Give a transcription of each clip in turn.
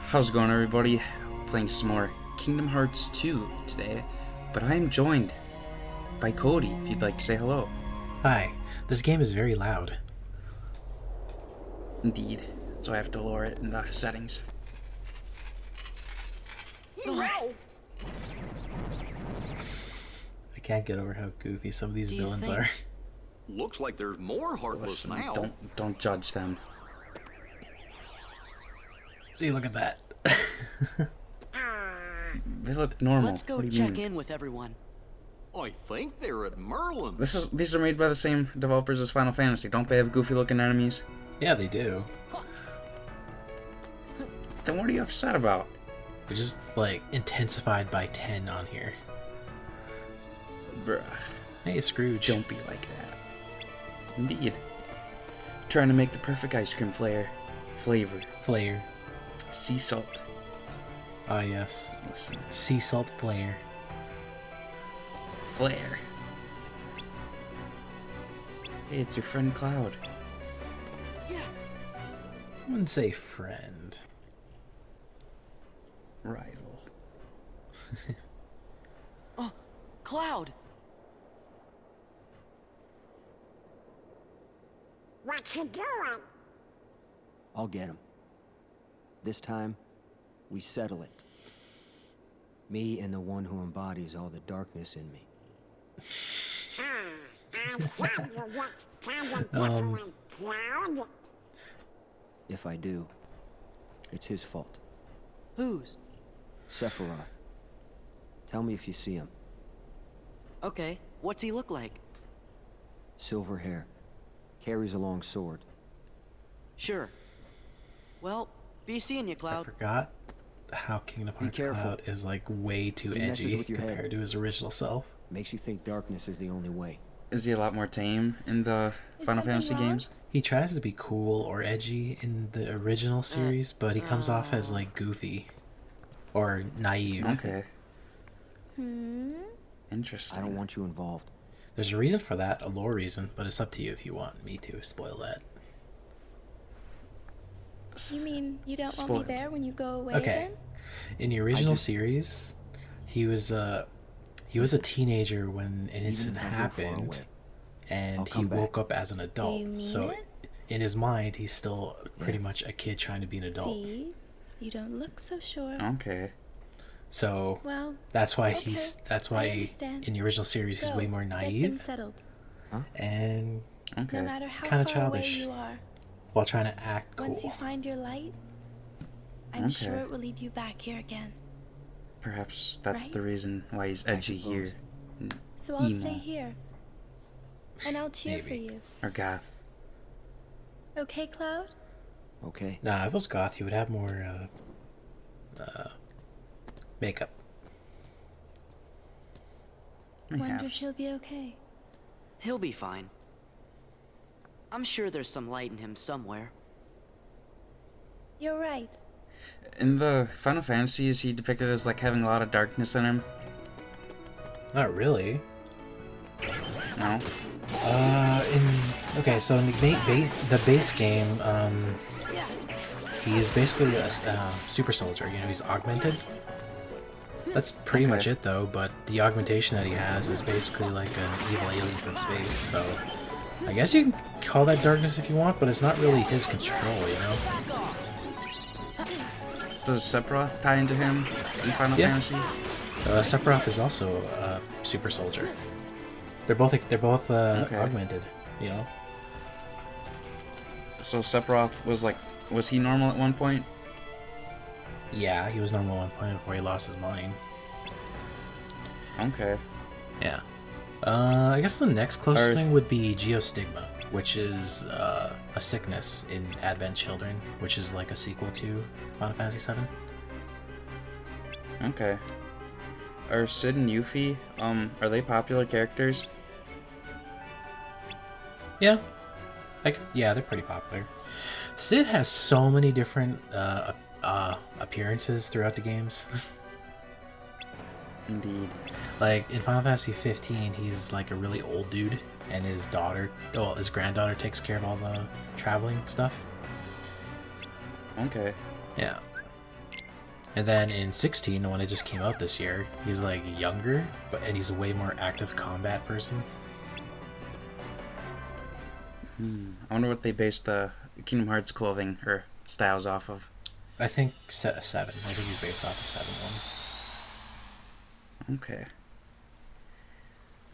How's it going, everybody? Playing some more Kingdom Hearts 2 today, but I am joined by Cody, if you'd like to say hello. Hi, this game is very loud. Indeed, so I have to lower it in the settings. I can't get over how goofy some of these villains are. Looks like there's more Heartless Listen, now. don't judge them. See, look at that. They look normal. Let's go What do you check mean? in with everyone. I think they're at Merlin's. These are made by the same developers as Final Fantasy. Don't they have goofy-looking enemies? Yeah, they do. Then what are you upset about? They're just, like, intensified by 10 on here. Bruh, Hey, Scrooge. don't be like that. Indeed. Trying to make the perfect ice cream flavor. Flare. Sea salt. Ah, yes. Listen. Sea salt flare. Flare. Hey, it's your friend Cloud. Yeah. I wouldn't say friend. Rival. Oh, Cloud. What you doing? I'll get him. This time, we settle it. Me and the one who embodies all the darkness in me. I thought you looked kind of different, Cloud. If I do, it's his fault. Whose? Sephiroth. Tell me if you see him. Okay, what's he look like? Silver hair. Carries a long sword. Sure. Well, be seeing you, I Cloud. forgot how Kingdom Hearts careful. Cloud is, like, way too He messes edgy with your head. compared to his original self. Makes you think darkness is the only way. Is he a lot more tame in the Final Fantasy games? He tries to be cool or edgy in the original series, but he comes off as, like, goofy. Or naive. Okay. Interesting. I don't want you involved. There's a reason for that, a lore reason, but it's up to you if you want me to spoil that. You mean you don't want Spoil. me there when you go away Okay. then? In the original series, he was a teenager when an incident if I go far happened, away, I'll and he come back. woke up as an adult. you mean So it? in his mind, he's still pretty much a kid trying to be an adult. See? You don't look so sure. Okay. So Well, that's why okay. that's I why understand. in the original series he's go. way more Get things naive settled. and Okay. No matter how Kinda far childish. away you are, while trying to act cool. once you find your light, I'm Okay. sure it will lead you back here again. Perhaps that's Right? the reason why he's edgy here. So I'll stay Emo. here. And I'll cheer for Maybe. you. Or goth. Okay, Cloud? Okay? Nah, if it was goth, he would have more makeup. Wonder if Perhaps. he'll be okay. He'll be fine. I'm sure there's some light in him somewhere. You're right. In the Final Fantasy, is he depicted as like having a lot of darkness in him? Not really. No. Okay, so in the base game, he's basically a super soldier. You know, he's augmented. That's pretty Okay. much it, though. But the augmentation that he has is basically like an evil alien from space. So I guess you can call that darkness if you want, but it's not really his control. You know? Does Sephiroth tie into him in Final Yeah. Fantasy? Sephiroth is also a super soldier. They're both Okay. augmented. You know? So Sephiroth was he normal at one point? Yeah, he was normal at one point before he lost his mind. Okay. Yeah. I guess the next closest Or- thing would be geostigma, which is a sickness in Advent Children, which is like a sequel to Final Fantasy VII. Okay. Are Sid and Yuffie, are they popular characters? Yeah. Yeah, they're pretty popular. Sid has so many different appearances throughout the games. Indeed. Like in Final Fantasy 15, he's like a really old dude, and his granddaughter takes care of all the traveling stuff. Okay. Yeah. And then in 16, the one that just came out this year, he's like younger, and he's a way more active combat person. I wonder what they based the Kingdom Hearts clothing or styles off of. I think 7. I think he's based off the 7 one. Okay.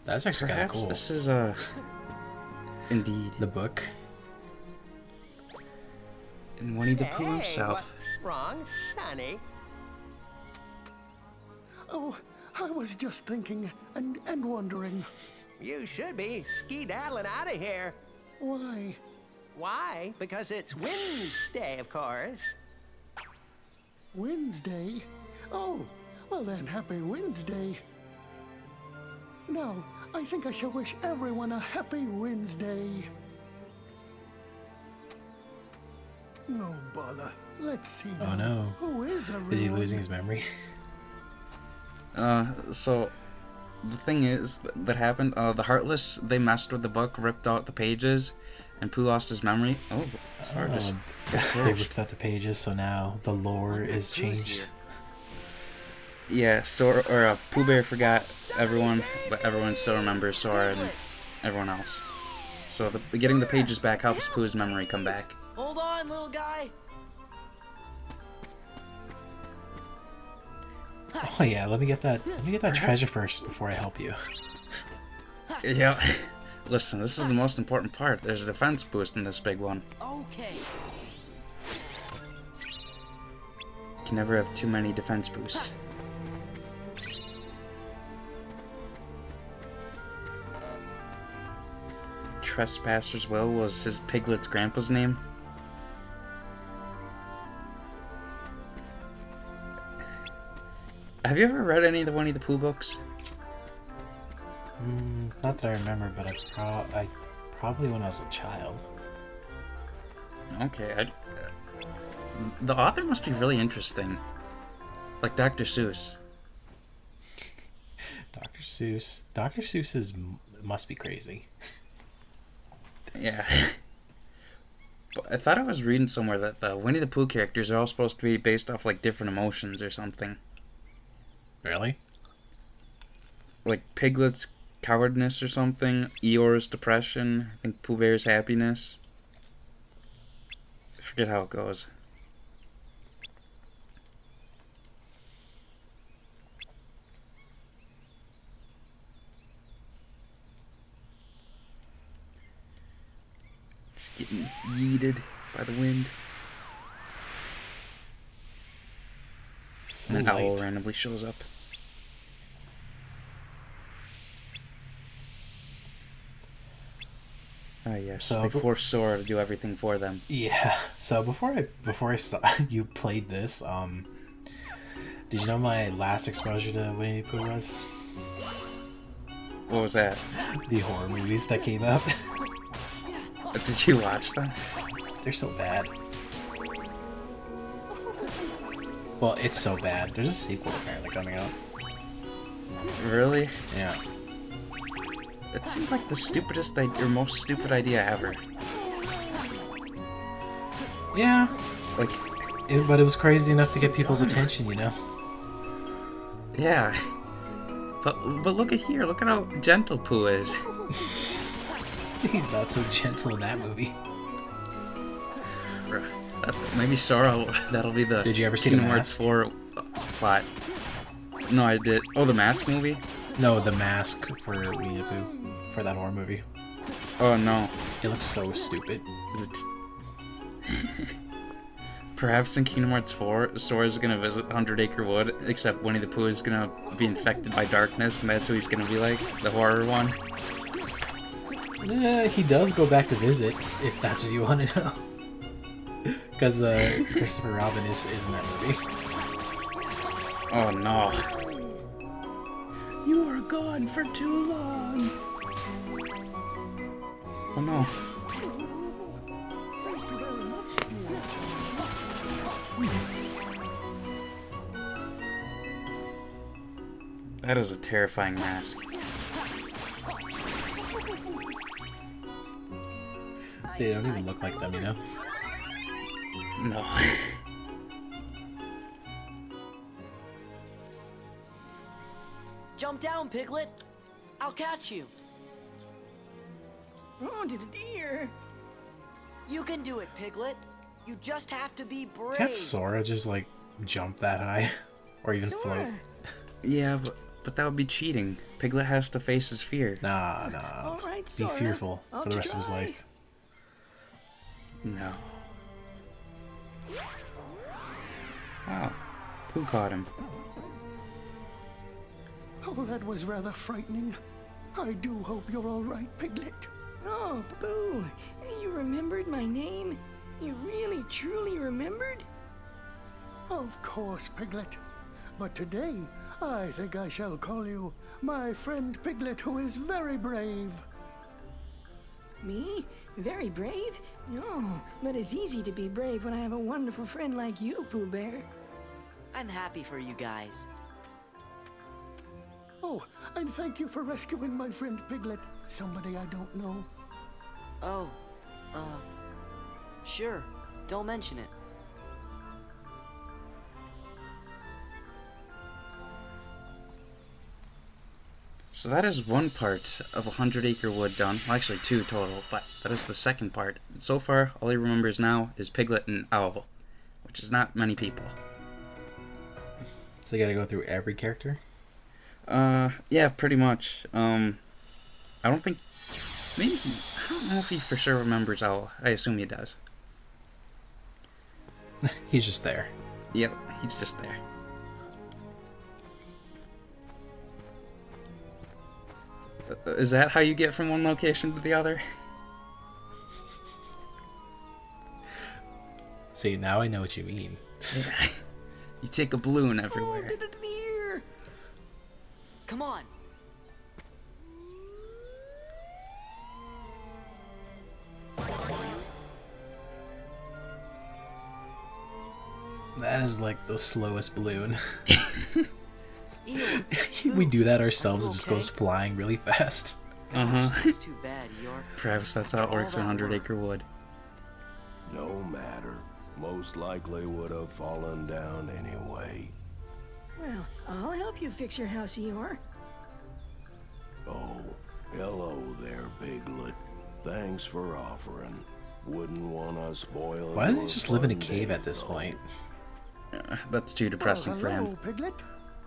That's actually kind of Perhaps cool. this is indeed The book. and Winnie the Pooh himself. What's wrong, honey? Oh, I was just thinking and wondering. You should be skedaddling out of here. Why? Why? Because it's Wednesday, of course. Wednesday? Oh, well then, happy Wednesday. Now, I think I shall wish everyone a happy Wednesday. No bother. Let's see. Oh now. no. Who is everyone? Is he losing his memory? So the thing is that happened. The Heartless, they messed with the book, ripped out the pages, and Pooh lost his memory. Oh, sorry. They ripped out the pages, so now the lore is changed. Yeah, Sora, Pooh Bear forgot everyone, but everyone still remembers Sora and everyone else. So getting the pages back helps Pooh's memory come back. Hold on, little guy. Oh yeah, let me get that treasure first before I help you. Yeah. Listen, this is the most important part. There's a defense boost in this big one. Okay. You can never have too many defense boosts. Trespasser's Will was his piglet's grandpa's name. Have you ever read any of the Winnie the Pooh books? Not that I remember, but I probably when I was a child. Okay, the author must be really interesting. Like Dr. Seuss. Dr. Seuss. Dr. Seuss must be crazy. Yeah. But I thought I was reading somewhere that the Winnie the Pooh characters are all supposed to be based off like different emotions or something. Really? Like Piglet's cowardness or something, Eeyore's depression, I think Pooh Bear's happiness. I forget how it goes. Just getting yeeted by the wind. So And an owl light. randomly shows up. Ah yes, So they force Sora to do everything for them. Yeah. So before you played this, did you know my last exposure to Winnie the Pooh was What was that? the horror movies that came out? Did you watch them? They're so bad. Well, it's so bad. There's a sequel apparently coming out. Really? Yeah. It seems like the stupidest or most stupid idea ever. Yeah. Like, But it was crazy enough to get people's attention, you know? yeah. But look at here. Look at how gentle Pooh is. He's not so gentle in that movie. Maybe Sora. That'll be the. Did you ever see The Kingdom Hearts Mask? 4 plot? No, I did. Oh, the Mask movie? No, the mask for Winnie the Pooh. For that horror movie. Oh no. It looks so stupid. Is it? Perhaps in Kingdom Hearts 4, Sora's gonna visit 100 Acre Wood, except Winnie the Pooh is gonna be infected by darkness, and that's who he's gonna be like, the horror one. He does go back to visit, if that's what you want to know. Because Christopher Robin is in that movie. Oh no. You are gone for too long. Oh no. Thank you very much, dear. That is a terrifying mask. See, they don't even look like them, you know? No. Jump down, Piglet. I'll catch you. Oh, dear. You can do it, Piglet. You just have to be brave. Can't Sora just like jump that high, or even float? Yeah, but that would be cheating. Piglet has to face his fear. Nah. All right, Be Sora. fearful I'll for the rest of his try. life. No. Wow. Pooh caught him. Oh, that was rather frightening. I do hope you're all right, Piglet. Oh, Boo, you remembered my name? You really, truly remembered? Of course, Piglet. But today, I think I shall call you my friend Piglet, who is very brave. Me? Very brave? No, but it's easy to be brave when I have a wonderful friend like you, Pooh Bear. I'm happy for you guys. Oh, and thank you for rescuing my friend Piglet, somebody I don't know. Oh, sure. Don't mention it. So that is one part of 100 Acre Wood done. Well, actually 2 total, but that is the second part. So far, all he remembers now is Piglet and Owl, which is not many people. So you gotta go through every character? Yeah, pretty much. I don't think... Maybe he... I don't know if he for sure remembers Owl. I assume he does. He's just there. Yep, he's just there. Is that how you get from one location to the other? See, now I know what you mean. Yeah. You take a balloon Oh, everywhere. dear. Come on. That is like the slowest balloon. Eeyore, We do that ourselves, Are you it just okay? goes flying really fast. Uh-huh. That's too bad, Eeyore. Perhaps that's how it All works in that 100 work. Acre Wood. No matter. Most likely would have fallen down anyway. Well, I'll help you fix your house, Eeyore. Oh, hello there, Piglet. Thanks for offering. Wouldn't want to spoil. Why doesn't he your just live in a fun cave day, at this though. point? That's too depressing for hello, him. Piglet.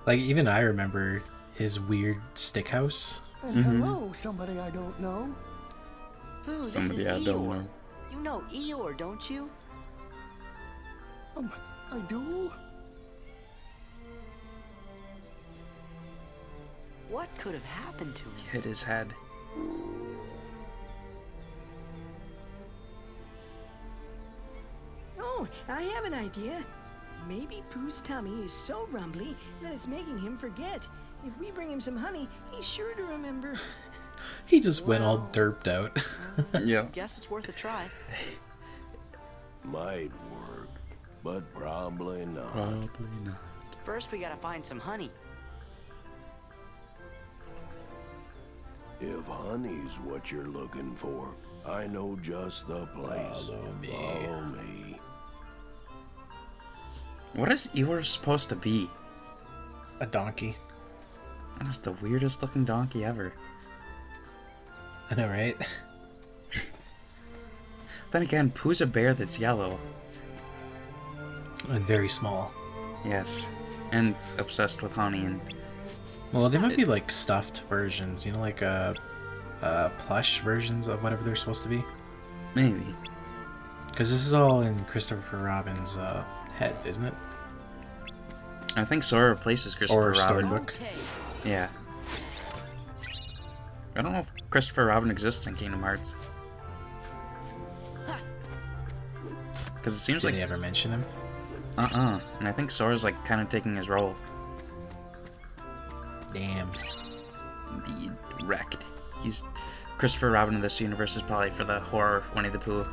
Like, even I remember his weird stick house. And hello, somebody I don't know. Pooh, this Somebody is I don't Eeyore. know. You know Eeyore, don't you? I do? What could have happened to him? Hit his head. Oh, I have an idea. Maybe Pooh's tummy is so rumbly that it's making him forget. If we bring him some honey, he's sure to remember. He just went all Well. derped out. Yeah. Guess it's worth a try. Might work, but probably not. Probably not. First, we gotta find some honey. If honey's what you're looking for, I know just the place. Follow me. Follow me. What is Eeyore supposed to be? A donkey. That is the weirdest looking donkey ever. I know, right? Then again, Pooh's a bear that's yellow. And very small. Yes. And obsessed with honey and... Well, they might be like stuffed versions, you know, like plush versions of whatever they're supposed to be. Maybe. Because this is all in Christopher Robin's head, isn't it? I think Sora replaces Christopher Or Robin. storybook. Okay. Yeah. I don't know if Christopher Robin exists in Kingdom Hearts. Because it seems Did like... they ever mention him? And I think Sora's like kind of taking his role. Damn. Indeed. Wrecked. He's... Christopher Robin in this universe is probably for the horror Winnie the Pooh.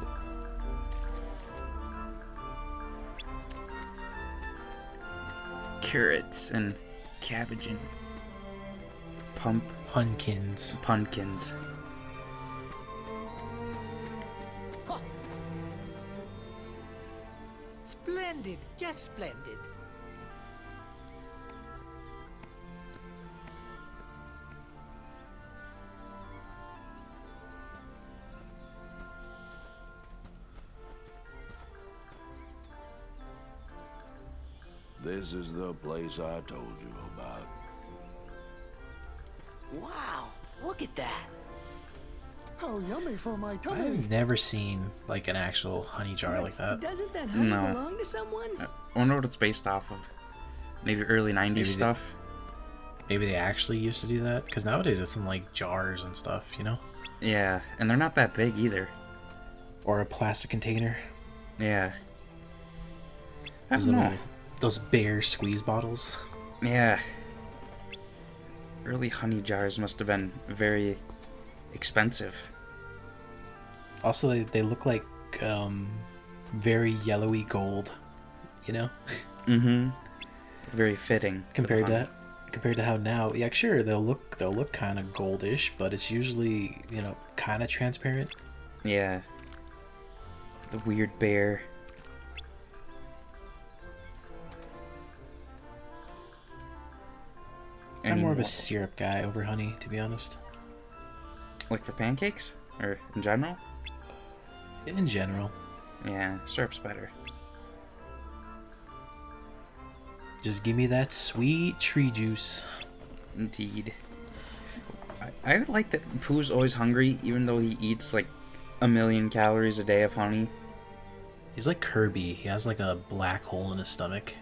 Carrots and cabbage and Pumpkins. pumpkins. Splendid, just splendid. This is the place I told you about. Wow, look at that. How yummy for my tummy. I've never seen like an actual honey jar like that. Doesn't that honey No. belong to someone? I wonder what it's based off of. Maybe early 90s Maybe stuff. Maybe they actually used to do that, because nowadays it's in like jars and stuff, you know? Yeah, and they're not that big either. Or a plastic container. Yeah. I Those don't know. little, those Bear squeeze bottles. Yeah. Early honey jars must have been very expensive. Also, they look like very yellowy gold, you know? Mm-hmm. Very fitting. for the compared honey. to how now, yeah, sure, they'll look kind of goldish, but it's usually, you know, kind of transparent. Yeah. The weird bear. I'm more of a Any- syrup guy over honey, to be honest. Like for pancakes? Or in general? In general. Yeah, syrup's better. Just give me that sweet tree juice. Indeed. I like that Pooh's always hungry, even though he eats like 1,000,000 calories a day of honey. He's like Kirby. He has like a black hole in his stomach.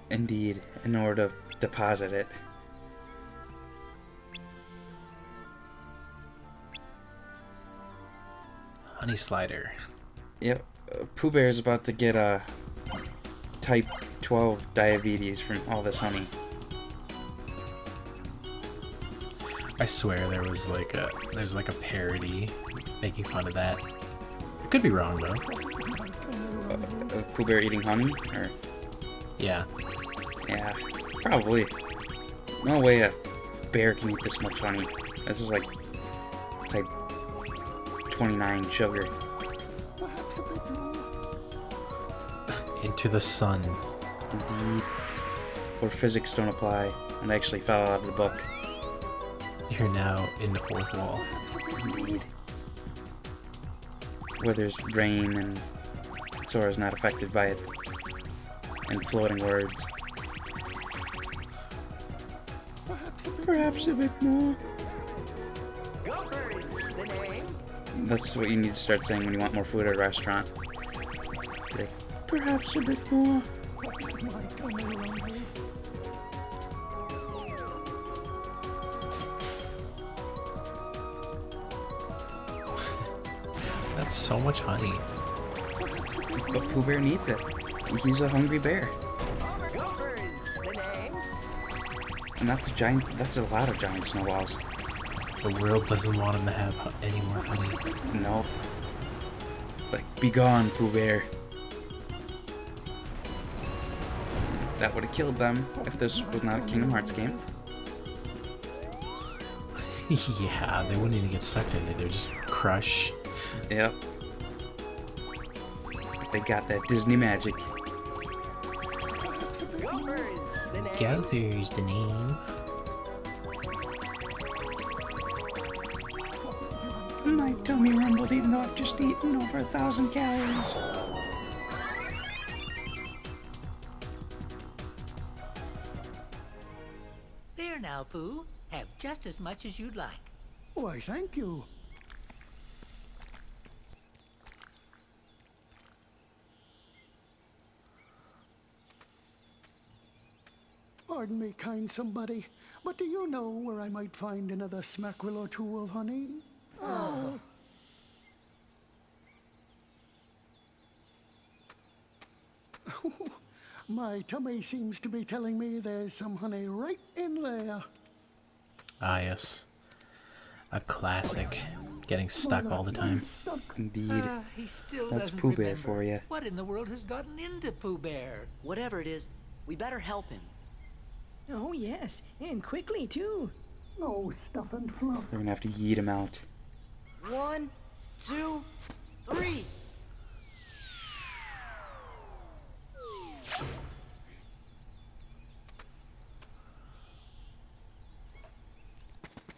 Indeed, in order to deposit it. Honey slider. Yep, Pooh Bear is about to get a type 12 diabetes from all this honey. I swear there's like a parody making fun of that. I could be wrong though. Of Pooh Bear eating honey? Or Yeah. yeah, probably. No way a bear can eat this much honey. This is like type 29 sugar. Perhaps a bit more. Into the sun. Indeed. Where physics don't apply and actually fell out of the book. You're now in the fourth wall. Indeed. Where there's rain and Sora's not affected by it. And floating words. Perhaps a bit more. That's what you need to start saying when you want more food at a restaurant. Like, perhaps a bit more. My tummy rumble. That's so much honey. But Pooh Bear needs it. He's a hungry bear. And that's a lot of giant snowballs. The world doesn't want him to have any more honey. No. Like, be gone, Pooh Bear. That would have killed them if this was not a Kingdom Hearts game. Yeah, they wouldn't even get sucked in it. They'd just crush. Yep. They got that Disney magic. Gother's the name. My tummy rumbled even though I've just eaten over 1,000 calories. There now, Pooh. Have just as much as you'd like. Why, thank you. Pardon me, kind somebody, but do you know where I might find another smackerel or two of honey? Oh. My tummy seems to be telling me there's some honey right in there. Ah, yes. A classic. Getting stuck all the time. Indeed. He still That's doesn't Pooh Bear remember. for you. What in the world has gotten into Pooh Bear? Whatever it is, we better help him. Oh, yes, and quickly, too. No stuff and fluff. We're gonna have to yeet him out. 1, 2, 3.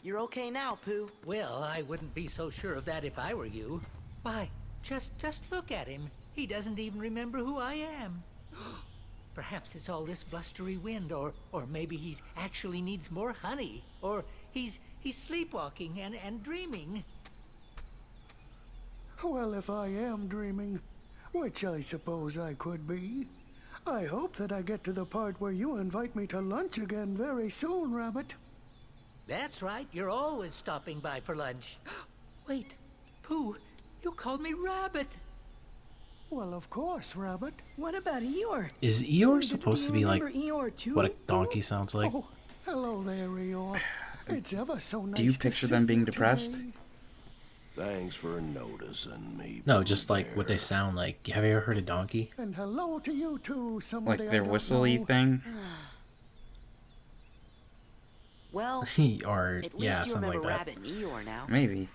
You're okay now, Pooh. Well, I wouldn't be so sure of that if I were you. Why, just look at him. He doesn't even remember who I am. Perhaps it's all this blustery wind, or maybe he's actually needs more honey, or he's sleepwalking and dreaming. Well, if I am dreaming, which I suppose I could be, I hope that I get to the part where you invite me to lunch again very soon, Rabbit. That's right, you're always stopping by for lunch. Wait, Pooh, you called me Rabbit. Well, of course, Rabbit. What about Eeyore? Is Eeyore supposed to be like Eeyore too? what a donkey sounds like? Oh, hello there, Eeyore. It's ever so nice. Do you to picture see them being you depressed? today. Thanks for noticing me. No, just like what they sound like. Have you ever heard a donkey? And hello to you too, somebody Like their I don't whistly know. thing? Well, Or at least yeah, you something remember like that. Rabbit and Eeyore now. Maybe.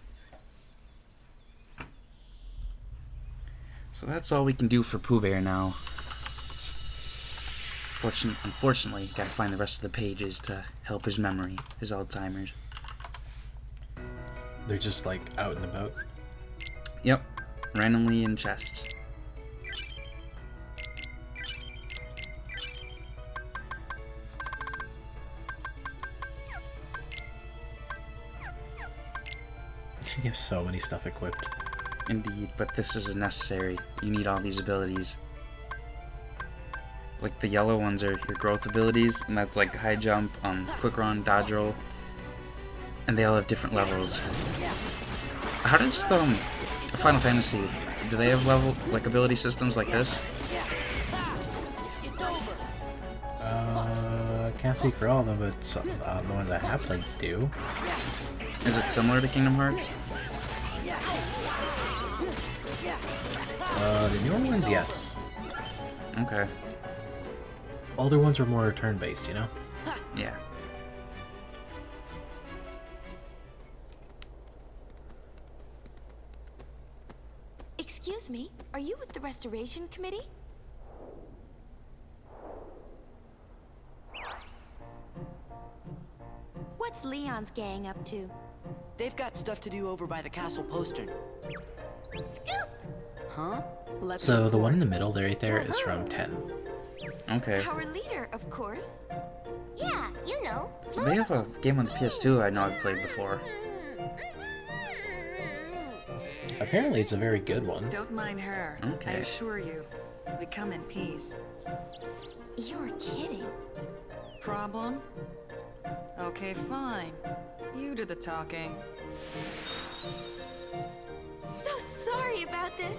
So that's all we can do for Pooh Bear now. Unfortunately, gotta find the rest of the pages to help his memory, his Alzheimer's. They're just like out and about. Yep, randomly in chests. You have so many stuff equipped. Indeed, but this is necessary. You need all these abilities. Like the yellow ones are your growth abilities, and that's like high jump, quick run, dodge roll, and they all have different levels. How does Final Fantasy, do they have ability systems like this? Can't speak for all of them, but some, the ones I have played do. Is it similar to Kingdom Hearts? The newer ones, yes. Okay. Older ones were more turn-based, you know? Yeah. Excuse me, are you with the Restoration Committee? What's Leon's gang up to? They've got stuff to do over by the castle postern. Scoop! Huh? Let's So the one in the middle there, right there is from 10. Okay. Our leader, of course. Yeah, you know. They have a game on the PS2 I know I've played before. Apparently it's a very good one. Don't mind her. Okay. I assure you, we come in peace. You're kidding. Problem? Okay, fine. You do the talking. So sorry about this.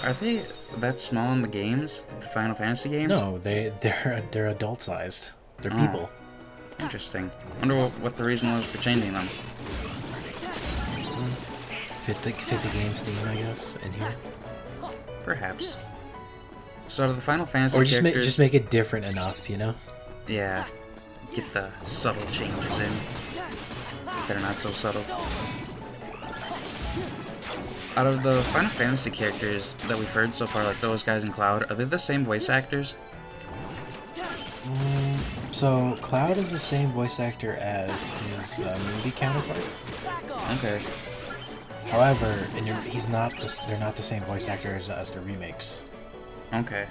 Are they that small in the games? The Final Fantasy games? No, they're adult-sized. They're Oh. people. Interesting. Wonder what the reason was for changing them. Fit the game's theme, I guess, in here. Perhaps. So do the Final Fantasy Or just characters... make it different enough, you know? Yeah. Get the subtle changes in. They're not so subtle. Out of the Final Fantasy characters that we've heard so far, like those guys in Cloud, are they the same voice actors? So, Cloud is the same voice actor as his movie counterpart. Okay. However, they're not the same voice actors as the remakes. Okay.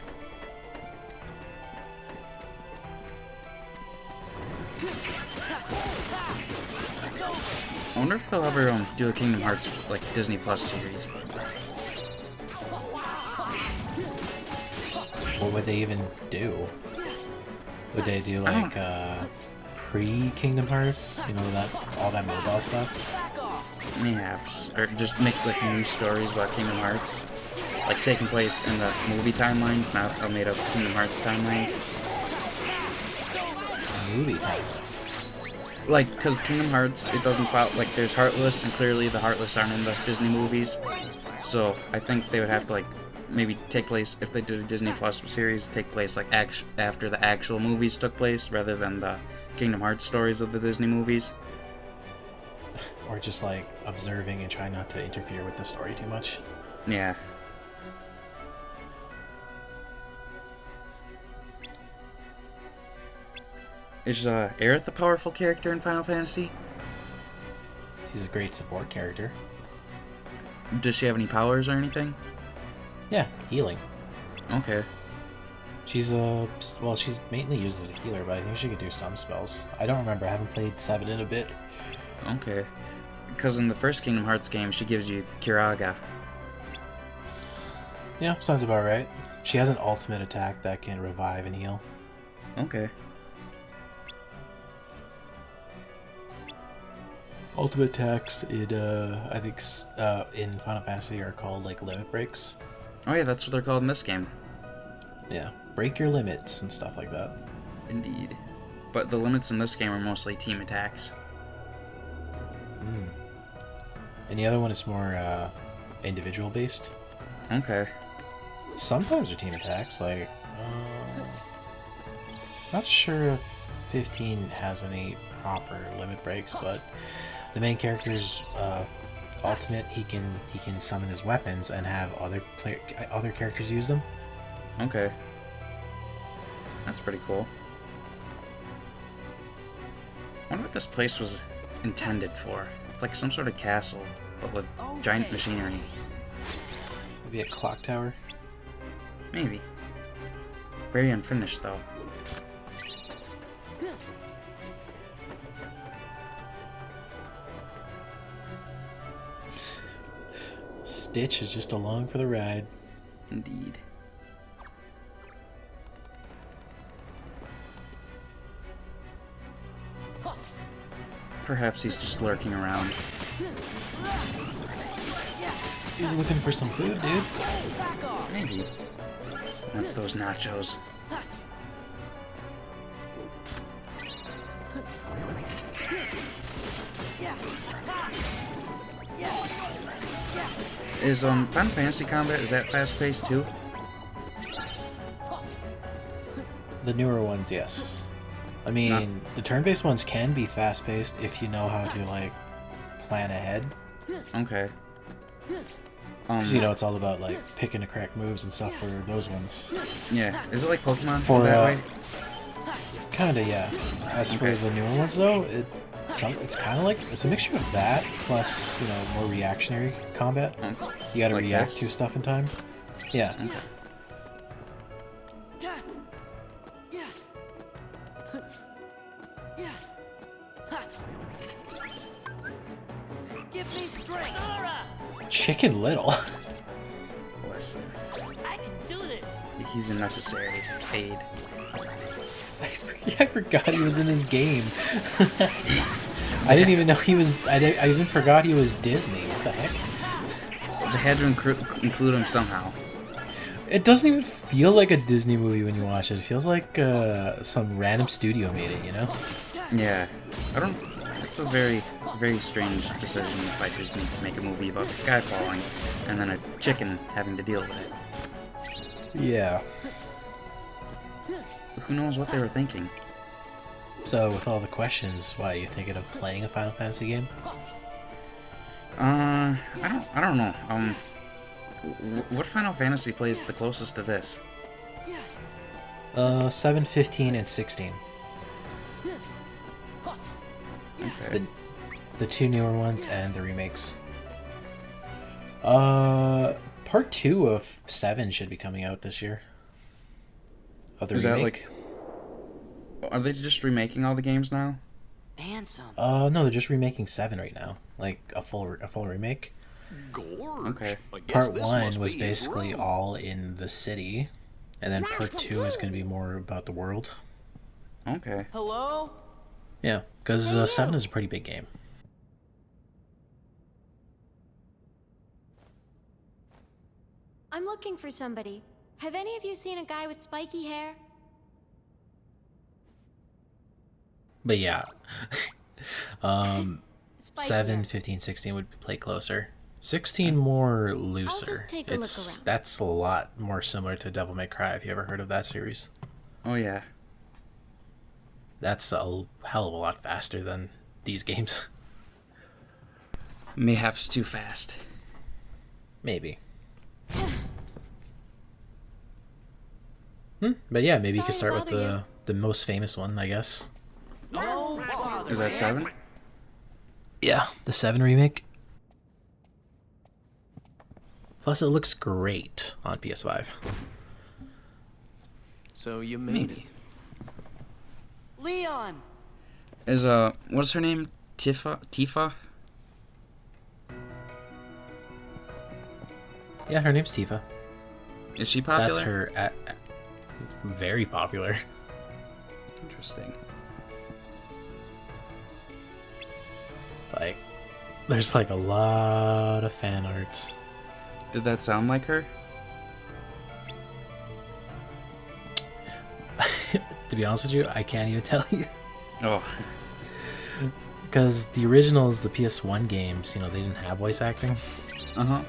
I wonder if they'll ever do a Kingdom Hearts like Disney Plus series. What would they even do? Would they do like pre-Kingdom Hearts? You know, all that mobile stuff? Mayhaps. Or just make like new stories about Kingdom Hearts. Like taking place in the movie timelines, not a made up Kingdom Hearts timeline. Movie timelines. Like, because Kingdom Hearts, it doesn't follow, like, there's Heartless, and clearly the Heartless aren't in the Disney movies. So, I think they would have to, like, maybe take place, if they did a Disney Plus series, take place, like, after the actual movies took place, rather than the Kingdom Hearts stories of the Disney movies. Or just, like, observing and trying not to interfere with the story too much. Yeah. Is Aerith a powerful character in Final Fantasy? She's a great support character. Does she have any powers or anything? Yeah, healing. Okay. She's well, she's mainly used as a healer, but I think she could do some spells. I don't remember. I haven't played 7 in a bit. Okay. Because in the first Kingdom Hearts game, she gives you Kiraga. Yeah, sounds about right. She has an ultimate attack that can revive and heal. Okay. Ultimate attacks in I think in Final Fantasy are called like limit breaks. Oh yeah, that's what they're called in this game. Yeah, break your limits and stuff like that. Indeed. But the limits in this game are mostly team attacks. And the other one is more individual based. Okay. Sometimes they're team attacks, like not sure if 15 has any proper limit breaks, but the main character's ultimate, he can summon his weapons and have other characters use them. Okay. That's pretty cool. I wonder what this place was intended for. It's like some sort of castle, but with giant machinery. Maybe a clock tower? Maybe. Very unfinished, though. Stitch is just along for the ride. Indeed. Perhaps he's just lurking around. He's looking for some food, dude. Maybe. That's those nachos. Is Final Fantasy combat, is that fast paced too? The newer ones, yes. I mean, the turn-based ones can be fast-paced if you know how to like plan ahead. Okay. Because you know it's all about like picking the correct moves and stuff for those ones. Yeah. Is it like Pokemon For that way? Kinda, yeah. As for the newer ones though, it's kind of like it's a mixture of that plus more reactionary combat. You gotta like react this? to stuff in time. Yeah. Okay. Give me strength. Chicken Little. Listen. I can do this. He's a necessary aid. I forgot he was in his game. I didn't even know he was. I even forgot he was Disney. What the heck? They had to include him somehow. It doesn't even feel like a Disney movie when you watch it. It feels like some random studio made it, Yeah. I don't... It's a very, very strange decision by Disney to make a movie about the sky falling and then a chicken having to deal with it. Yeah. Who knows what they were thinking? So, with all the questions, why are you thinking of playing a Final Fantasy game? I don't know. What Final Fantasy plays the closest to this? 7, 15, and 16. Okay. The 2 newer ones and the remakes. Part 2 of 7 should be coming out this year. Of the remake. That like... Are they just remaking all the games now? Ansem. No, they're just remaking 7 right now. Like, a full remake. Gorge. Okay. Part 1 was basically all in the city. And then part 2 is going to be more about the world. Okay. Hello? Yeah, because 7 is a pretty big game. I'm looking for somebody. Have any of you seen a guy with spiky hair? But yeah. Spiky 7, hair. 15, 16 would play closer. 16 more looser. just take a look around. That's a lot more similar to Devil May Cry, if you ever heard of that series. Oh yeah. That's a hell of a lot faster than these games. Mayhaps too fast. Maybe. But yeah, maybe you could start with the most famous one, I guess. Is that 7? Yeah, the 7 remake. Plus, it looks great on PS5. So you made Maybe. it. Leon! Is what's her name? Tifa? Yeah, her name's Tifa. Is she popular? That's her. Very popular. Interesting. Like, there's like a lot of fan arts. Did that sound like her? To be honest with you, I can't even tell you. Oh. Because the originals, the PS1 games, you know, they didn't have voice acting. Uh-huh.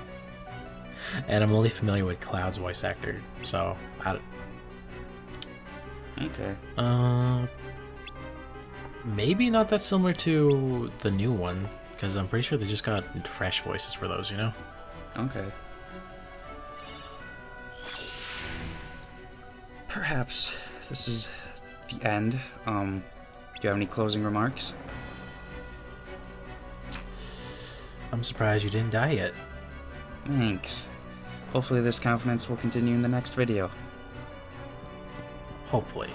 And I'm only familiar with Cloud's voice actor, so Okay. Maybe not that similar to the new one, because I'm pretty sure they just got fresh voices for those, you know? Okay. Perhaps this is the end. Do you have any closing remarks? I'm surprised you didn't die yet. Thanks. Hopefully this confidence will continue in the next video. Hopefully.